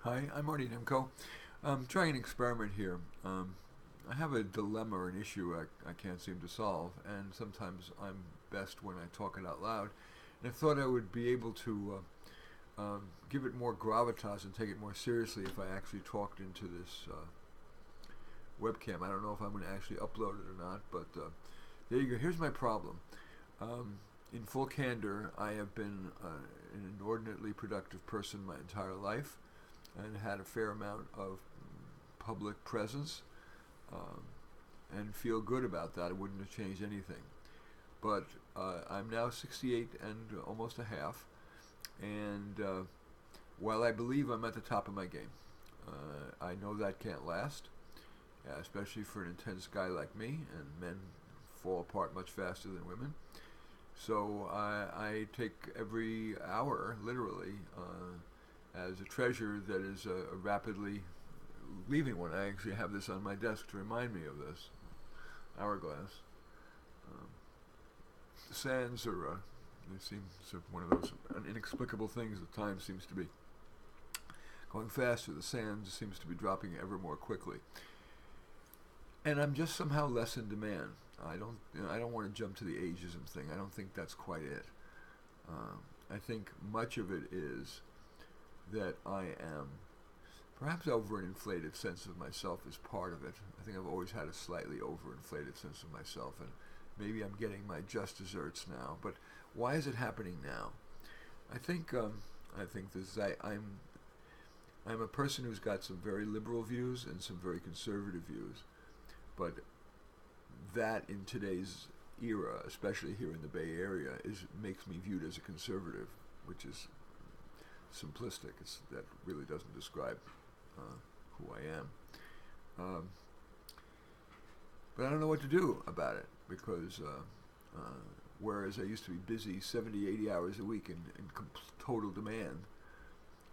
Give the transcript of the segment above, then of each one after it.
Hi, I'm Marty Nemko. I'm trying an experiment here. I have a dilemma or an issue I can't seem to solve, and sometimes I'm best when I talk it out loud. And I thought I would be able to give it more gravitas and take it more seriously if I actually talked into this webcam. I don't know if I'm going to actually upload it or not, but there you go. Here's my problem. In full candor, I have been an inordinately productive person my entire life and had a fair amount of public presence and feel good about that. It wouldn't have changed anything. But I'm now 68 and almost a half, and while I believe I'm at the top of my game, I know that can't last, especially for an intense guy like me, and men fall apart much faster than women. So I take every hour, literally, as a treasure that is rapidly leaving one. I actually have this on my desk to remind me of this hourglass. The sands are, they seem one of those inexplicable things. The time seems to be going faster. The sand seems to be dropping ever more quickly. And I'm just somehow less in demand. I don't want to jump to the ageism thing. I don't think that's quite it. I think much of it is that I am perhaps over an inflated sense of myself is part of it. I think I've always had a slightly overinflated sense of myself, and maybe I'm getting my just desserts now. But why is it happening now? I think this. I'm a person who's got some very liberal views and some very conservative views, but that in today's era, especially here in the Bay Area, makes me viewed as a conservative, which is simplistic. That really doesn't describe who I am. But I don't know what to do about it, because whereas I used to be busy 70, 80 hours a week in total demand,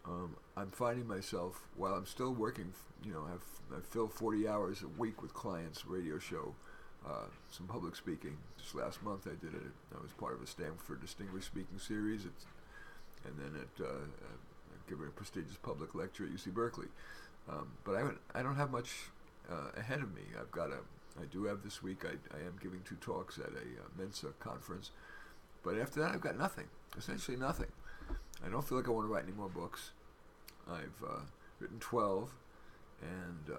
I'm finding myself, while I'm still working, I've filled 40 hours a week with clients, radio show, some public speaking. Just last month I did it. I was part of a Stanford Distinguished Speaking Series, and then given a prestigious public lecture at UC Berkeley. But I don't have much ahead of me. I do have this week. I am giving 2 talks at a Mensa conference, but after that I've got nothing. Essentially nothing. I don't feel like I want to write any more books. I've written 12, and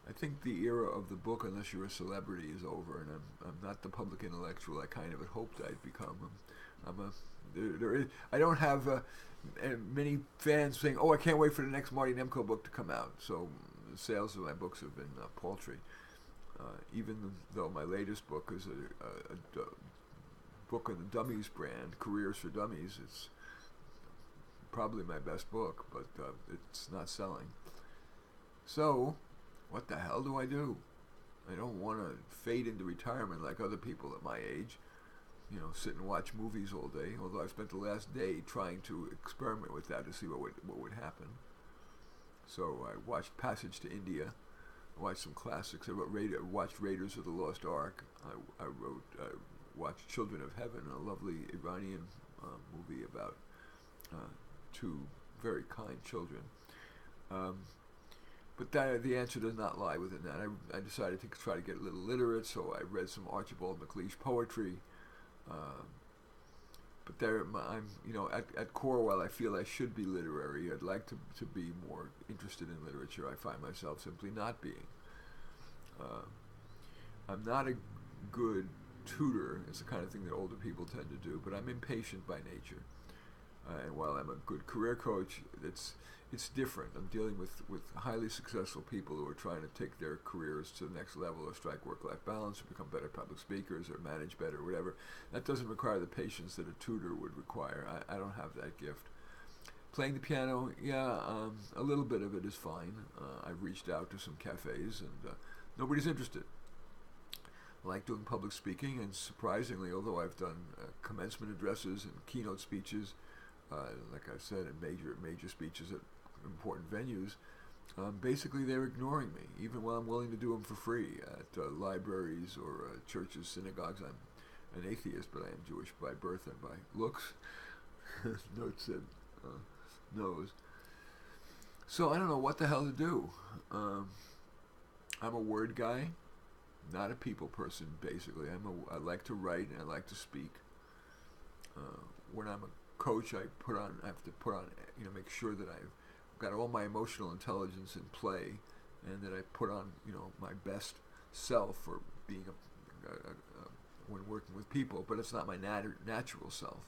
I think the era of the book, unless you're a celebrity, is over, and I'm not the public intellectual I kind of had hoped I'd become. I don't have many fans saying, "Oh, I can't wait for the next Marty Nemko book to come out." So the sales of my books have been paltry. Even though my latest book is a book on the Dummies brand, Careers for Dummies, it's probably my best book, but it's not selling. So what the hell do I do? I don't want to fade into retirement like other people at my age, sit and watch movies all day, although I've spent the last day trying to experiment with that to see what would happen. So I watched Passage to India. I watched some classics. I watched Raiders of the Lost Ark. I watched Children of Heaven, a lovely Iranian movie about 2 very kind children. But the answer does not lie within that. I decided to try to get a little literate, so I read some Archibald MacLeish poetry. But I'm, at core, while I feel I should be literary, I'd like to be more interested in literature. I find myself simply not being. I'm not a good tutor. It's the kind of thing that older people tend to do, but I'm impatient by nature. And while I'm a good career coach, it's different. I'm dealing with highly successful people who are trying to take their careers to the next level, or strike work-life balance, or become better public speakers, or manage better, or whatever. That doesn't require the patience that a tutor would require. I don't have that gift. Playing the piano, a little bit of it is fine. I've reached out to some cafes, and nobody's interested. I like doing public speaking, and surprisingly, although I've done commencement addresses and keynote speeches, like I said, in major speeches at important venues, basically they're ignoring me, even while I'm willing to do them for free at libraries or churches, synagogues. I'm an atheist, but I am Jewish by birth and by looks. Note said nose. So I don't know what the hell to do. I'm a word guy, not a people person. Basically, I like to write and I like to speak. When I'm a coach, I have to put on, make sure that I've got all my emotional intelligence in play, and that I put on, my best self for being when working with people. But it's not my natural self.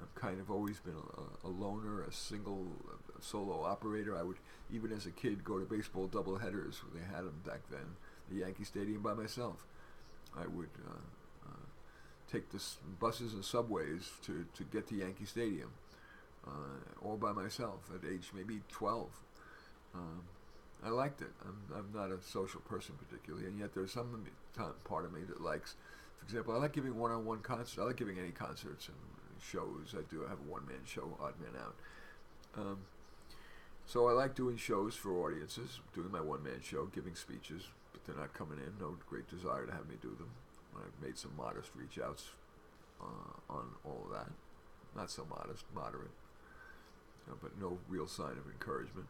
I've kind of always been a loner, a solo operator. I would, even as a kid, go to baseball doubleheaders. They had them back then, the Yankee Stadium, by myself. I would take the buses and subways to get to Yankee Stadium, all by myself at age maybe 12. I liked it. I'm not a social person particularly, and yet there's some part of me that likes, for example, I like giving one-on-one concerts. I like giving any concerts and shows. I have a one-man show, Odd Man Out. So I like doing shows for audiences, doing my one-man show, giving speeches, but they're not coming in. No great desire to have me do them. I've made some modest reach-outs on all of that. Not so modest, moderate, but no real sign of encouragement.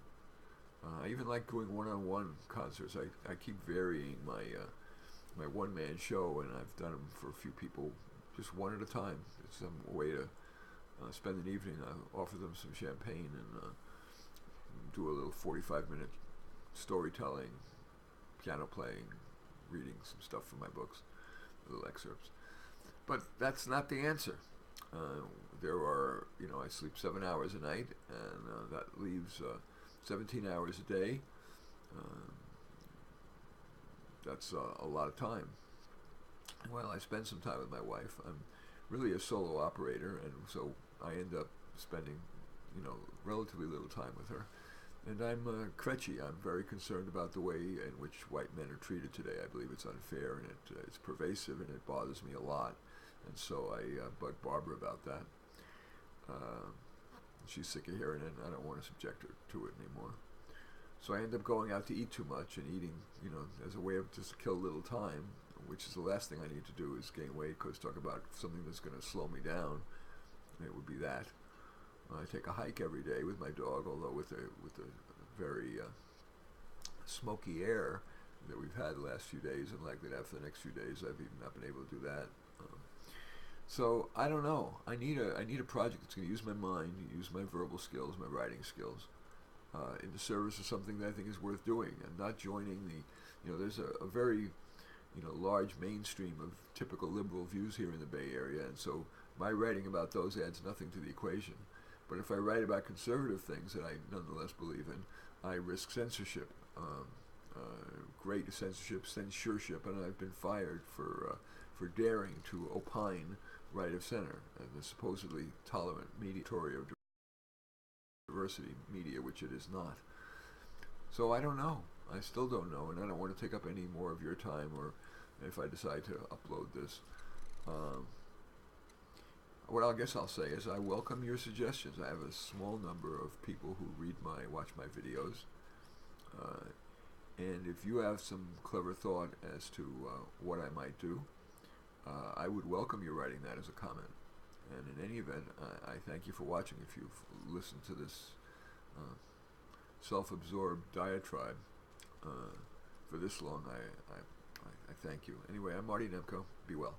I even like doing one-on-one concerts. I keep varying my one-man show, and I've done them for a few people, just one at a time. It's some way to spend an evening. I offer them some champagne and do a little 45-minute storytelling, piano playing, reading some stuff from my books, little excerpts. But that's not the answer. There are, I sleep 7 hours a night, and that leaves 17 hours a day. That's a lot of time. Well, I spend some time with my wife. I'm really a solo operator, and so I end up spending, relatively little time with her. And I'm kretchy. I'm very concerned about the way in which white men are treated today. I believe it's unfair, and it's pervasive, and it bothers me a lot. And so I bug Barbara about that. She's sick of hearing it, and I don't want to subject her to it anymore. So I end up going out to eat too much and eating, as a way of just kill a little time, which is the last thing I need to do is gain weight, because talk about something that's going to slow me down, it would be that. I take a hike every day with my dog, although with a very smoky air that we've had the last few days and likely to have for the next few days, I've even not been able to do that. So I don't know. I need a project that's going to use my mind, use my verbal skills, my writing skills, in the service of something that I think is worth doing, and not joining the. There's a very large mainstream of typical liberal views here in the Bay Area, and so my writing about those adds nothing to the equation. But if I write about conservative things that I nonetheless believe in, I risk censorship, great censorship, and I've been fired for daring to opine right of center, and the supposedly tolerant mediatory of diversity media, which it is not. So I don't know. I still don't know, and I don't want to take up any more of your time, or if I decide to upload this. What I guess I'll say is I welcome your suggestions. I have a small number of people who watch my videos, and if you have some clever thought as to what I might do, I would welcome you writing that as a comment. And in any event, I thank you for watching. If you've listened to this self-absorbed diatribe for this long, I thank you. Anyway, I'm Marty Nemko. Be well.